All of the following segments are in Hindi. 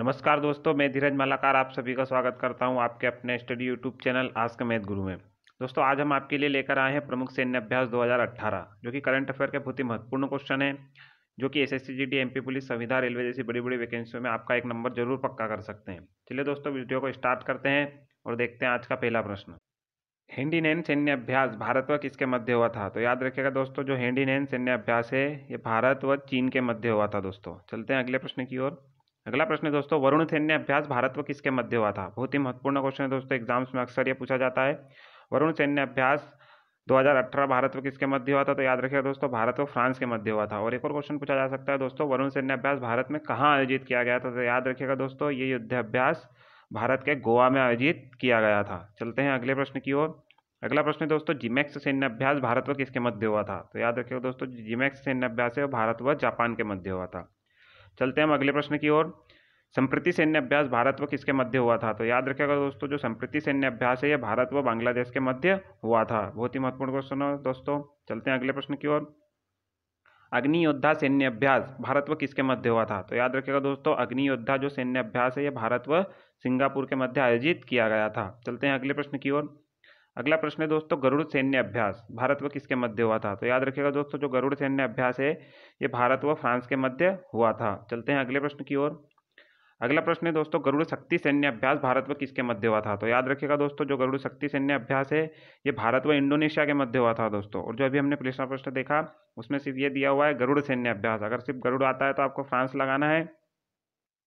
नमस्कार दोस्तों, मैं धीरज मालाकार आप सभी का स्वागत करता हूं आपके अपने study YouTube channel ask math गुरु में। दोस्तों, आज हम आपके लिए लेकर आए हैं प्रमुख सैन्य अभ्यास 2018, जो कि करंट अफेयर के बहुत ही महत्वपूर्ण क्वेश्चन है, जो कि एसएससी जीडी, एमपी पुलिस, संविदा, रेलवे जैसी बड़ी बड़ी वैकेंसियों में आपका एक नंबर जरूर पक्का कर सकते हैं। चलिए दोस्तों, वीडियो को स्टार्ट करते हैं और देखते हैं आज का पहला प्रश्न। हैंड इन हैंड सैन्य अभ्यास भारत व किसके मध्य हुआ था? तो याद रखिएगा दोस्तों, जो हैंड इन हैंड सैन्य अभ्यास है ये भारत व चीन के मध्य हुआ था। दोस्तों, चलते हैं अगले प्रश्न की ओर। अगला प्रश्न है दोस्तों, वरुण सैन्य अभ्यास भारत व किसके मध्य हुआ था? बहुत ही महत्वपूर्ण क्वेश्चन है दोस्तों, एग्जाम्स में अक्सर ये पूछा जाता है। वरुण सैन्य अभ्यास 2018 भारत व किसके मध्य हुआ था? तो याद रखिएगा दोस्तों, भारत व फ्रांस के मध्य हुआ था। और एक और क्वेश्चन पूछा जा सकता है दोस्तों, वरुण सैन्य अभ्यास भारत में कहाँ आयोजित किया गया था? तो याद रखिएगा दोस्तों, ये युद्ध अभ्यास भारत के गोवा में आयोजित किया गया था। चलते हैं अगले प्रश्न की ओर। अगला प्रश्न है दोस्तों, जिमेक्स सैन्य अभ्यास भारत व किसके मध्य हुआ था? तो याद रखिएगा दोस्तों, जिमेक्स सैन्य अभ्यास है वो भारत व जापान के मध्य हुआ था। चलते हैं हम अगले प्रश्न की ओर। संप्रति सैन्य अभ्यास भारत व किसके मध्य हुआ था? तो याद रखिएगा दोस्तों, जो संप्रति सैन्य अभ्यास है यह भारत व बांग्लादेश के मध्य हुआ था। बहुत ही महत्वपूर्ण क्वेश्चन है दोस्तों। चलते हैं अगले प्रश्न की ओर। अग्नि योद्धा सैन्य अभ्यास भारत व किसके मध्य हुआ था? तो याद रखिएगा दोस्तों, अग्नि योद्धा जो सैन्य अभ्यास है यह भारत व सिंगापुर के मध्य आयोजित किया गया था। चलते हैं अगले प्रश्न की ओर। अगला प्रश्न है दोस्तों, गरुड़ सैन्य अभ्यास भारत व किसके मध्य हुआ था? तो याद रखिएगा दोस्तों, जो गरुड़ सैन्य अभ्यास है ये भारत व फ्रांस के मध्य हुआ था। चलते हैं अगले प्रश्न की ओर। अगला प्रश्न है दोस्तों, गरुड़ शक्ति सैन्य अभ्यास भारत व किसके मध्य हुआ था? तो याद रखिएगा दोस्तों, जो गरुड़ शक्ति सैन्य अभ्यास है ये भारत व इंडोनेशिया के मध्य हुआ था दोस्तों। और जो अभी हमने पिछला प्रश्न देखा उसमें सिर्फ ये दिया हुआ है गरुड़ सैन्य अभ्यास। अगर सिर्फ गरुड़ आता है तो आपको फ्रांस लगाना है,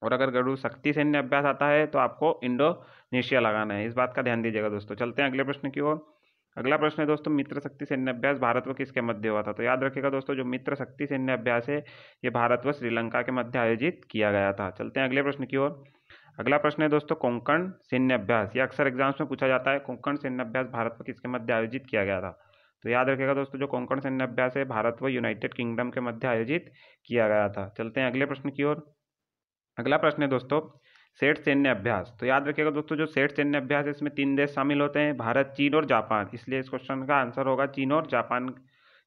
और अगर गरुड़ शक्ति सैन्य अभ्यास आता है तो आपको इंडोनेशिया लगाना है। इस बात का ध्यान दीजिएगा दोस्तों। चलते हैं अगले प्रश्न की ओर। अगला प्रश्न है दोस्तों, मित्र शक्ति सैन्य अभ्यास भारत व किसके मध्य हुआ था? तो याद रखिएगा दोस्तों, जो मित्र शक्ति सैन्य अभ्यास है ये भारत व श्रीलंका के मध्य आयोजित किया गया था। चलते हैं अगले प्रश्न की ओर। अगला प्रश्न है दोस्तों, कोंकण सैन्य अभ्यास। ये अक्सर एग्जाम्स में पूछा जाता है, कोंकण सैन्य अभ्यास भारत व किसके मध्य आयोजित किया गया था? तो याद रखिएगा दोस्तों, जो कोंकण सैन्य अभ्यास है भारत व यूनाइटेड किंगडम के मध्य आयोजित किया गया था। चलते हैं अगले प्रश्न की ओर। अगला प्रश्न है दोस्तों, सेठ सैन्य अभ्यास। तो याद रखिएगा दोस्तों, जो सेठ सैन्य अभ्यास है इसमें 3 देश शामिल होते हैं, भारत, चीन और जापान। इसलिए इस क्वेश्चन का आंसर होगा चीन और जापान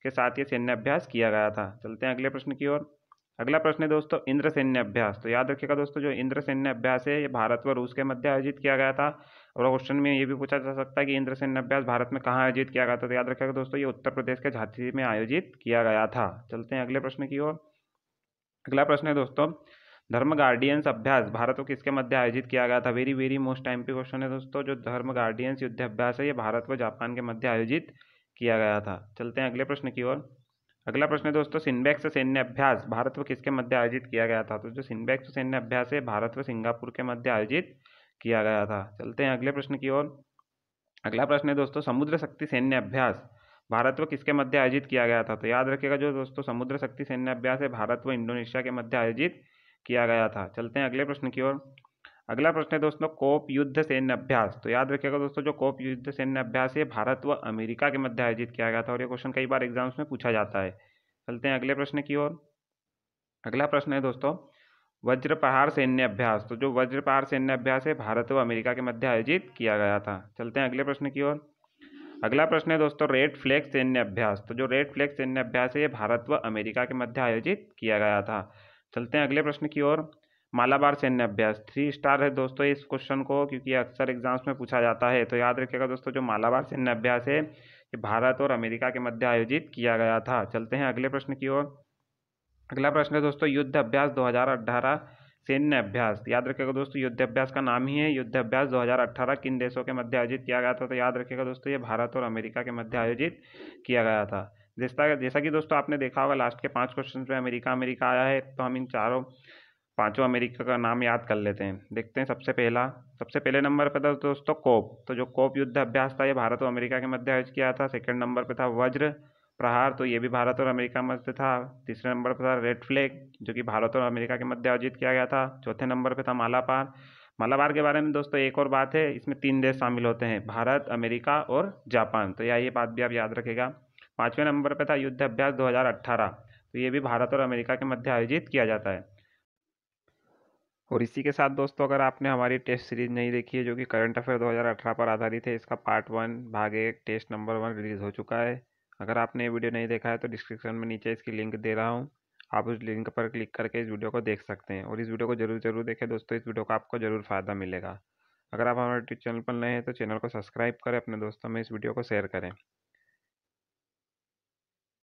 के साथ ये सैन्य अभ्यास किया गया था। चलते हैं अगले प्रश्न की ओर। अगला प्रश्न है दोस्तों, इंद्र सैन्य अभ्यास। तो याद रखिएगा दोस्तों, जो इंद्र सैन्य अभ्यास है ये भारत व रूस के मध्य आयोजित किया गया था। और क्वेश्चन में ये भी पूछा जा सकता है कि इंद्र सैन्य अभ्यास भारत में कहाँ आयोजित किया गया था? तो याद रखिएगा दोस्तों, ये उत्तर प्रदेश के झांसी में आयोजित किया गया था। चलते हैं अगले प्रश्न की ओर। अगला प्रश्न है दोस्तों, धर्म गार्डियंस अभ्यास भारत व किसके मध्य आयोजित किया गया था? वेरी वेरी मोस्ट टाइम पे क्वेश्चन है दोस्तों, जो धर्म गार्डियंस युद्ध अभ्यास है ये भारत व जापान के मध्य आयोजित किया गया था। चलते हैं अगले प्रश्न की ओर। अगला प्रश्न है दोस्तों, सिन्बेक्स सैन्य अभ्यास भारत व किसके मध्य आयोजित किया गया था? तो जो सिन्बेक्स सैन्य अभ्यास है भारत व सिंगापुर के मध्य आयोजित किया गया था। चलते हैं अगले प्रश्न की ओर। अगला प्रश्न है दोस्तों, समुद्र शक्ति सैन्य अभ्यास भारत व किसके मध्य आयोजित किया गया था? तो याद रखिएगा जो दोस्तों, समुद्र शक्ति सैन्य अभ्यास है भारत व इंडोनेशिया के मध्य आयोजित किया गया था। चलते हैं अगले प्रश्न की ओर। अगला प्रश्न है दोस्तों, कोप युद्ध सैन्य अभ्यास। तो याद रखिएगा दोस्तों, जो कोप युद्ध सैन्य अभ्यास है भारत व अमेरिका के मध्य आयोजित किया गया था। और ये क्वेश्चन कई बार एग्जाम्स में पूछा जाता है। चलते हैं अगले प्रश्न की ओर। अगला प्रश्न है दोस्तों, वज्र प्रहार सैन्य अभ्यास। तो जो वज्र प्रहार सैन्य अभ्यास है भारत व अमेरिका के मध्य आयोजित किया गया था। चलते हैं अगले प्रश्न की ओर। अगला प्रश्न है दोस्तों, रेड फ्लैग सैन्य अभ्यास। तो जो रेड फ्लैग सैन्य अभ्यास है ये भारत व अमेरिका के मध्य आयोजित किया गया था। चलते हैं अगले प्रश्न की ओर। मालाबार सैन्य अभ्यास 3 स्टार है दोस्तों इस क्वेश्चन को, क्योंकि अक्सर एग्जाम्स में पूछा जाता है। तो याद रखिएगा दोस्तों, जो मालाबार सैन्य अभ्यास है ये भारत और अमेरिका के मध्य आयोजित किया गया था। चलते हैं अगले प्रश्न की ओर। अगला प्रश्न है दोस्तों, युद्ध अभ्यास 2018 सैन्य अभ्यास। याद रखिएगा दोस्तों, युद्ध अभ्यास का नाम ही है युद्ध अभ्यास 2018 किन देशों के मध्य आयोजित किया गया था? तो याद रखिएगा दोस्तों, ये भारत और अमेरिका के मध्य आयोजित किया गया था। जैसा कि दोस्तों आपने देखा होगा लास्ट के 5 क्वेश्चन में अमेरिका अमेरिका आया है, तो हम इन पांचों अमेरिका का नाम याद कर लेते हैं। देखते हैं सबसे पहले नंबर पर था दोस्तों कोप। तो जो कोप युद्ध अभ्यास था ये भारत और अमेरिका के मध्य आयोजित किया था। सेकंड नंबर पे था वज्र प्रहार, तो ये भी भारत और अमेरिका मध्य था। तीसरे नंबर पर था रेड फ्लैग, जो कि भारत और अमेरिका के मध्य आयोजित किया गया था। चौथे नंबर पर था मालाबार। मालाबार के बारे में दोस्तों एक और बात है, इसमें 3 देश शामिल होते हैं, भारत, अमेरिका और जापान। तो ये बात भी आप याद रखेगा। 5वें नंबर पर था युद्ध अभ्यास 2018, तो ये भी भारत और अमेरिका के मध्य आयोजित किया जाता है। और इसी के साथ दोस्तों, अगर आपने हमारी टेस्ट सीरीज नहीं देखी है जो कि करंट अफेयर 2018 पर आधारित है, इसका पार्ट 1 भाग 1 टेस्ट नंबर 1 रिलीज हो चुका है। अगर आपने ये वीडियो नहीं देखा है तो डिस्क्रिप्शन में नीचे इसकी लिंक दे रहा हूँ, आप उस लिंक पर क्लिक करके इस वीडियो को देख सकते हैं और इस वीडियो को जरूर देखें दोस्तों। इस वीडियो का आपको ज़रूर फ़ायदा मिलेगा। अगर आप हमारे चैनल पर नए हैं तो चैनल को सब्सक्राइब करें, अपने दोस्तों में इस वीडियो को शेयर करें।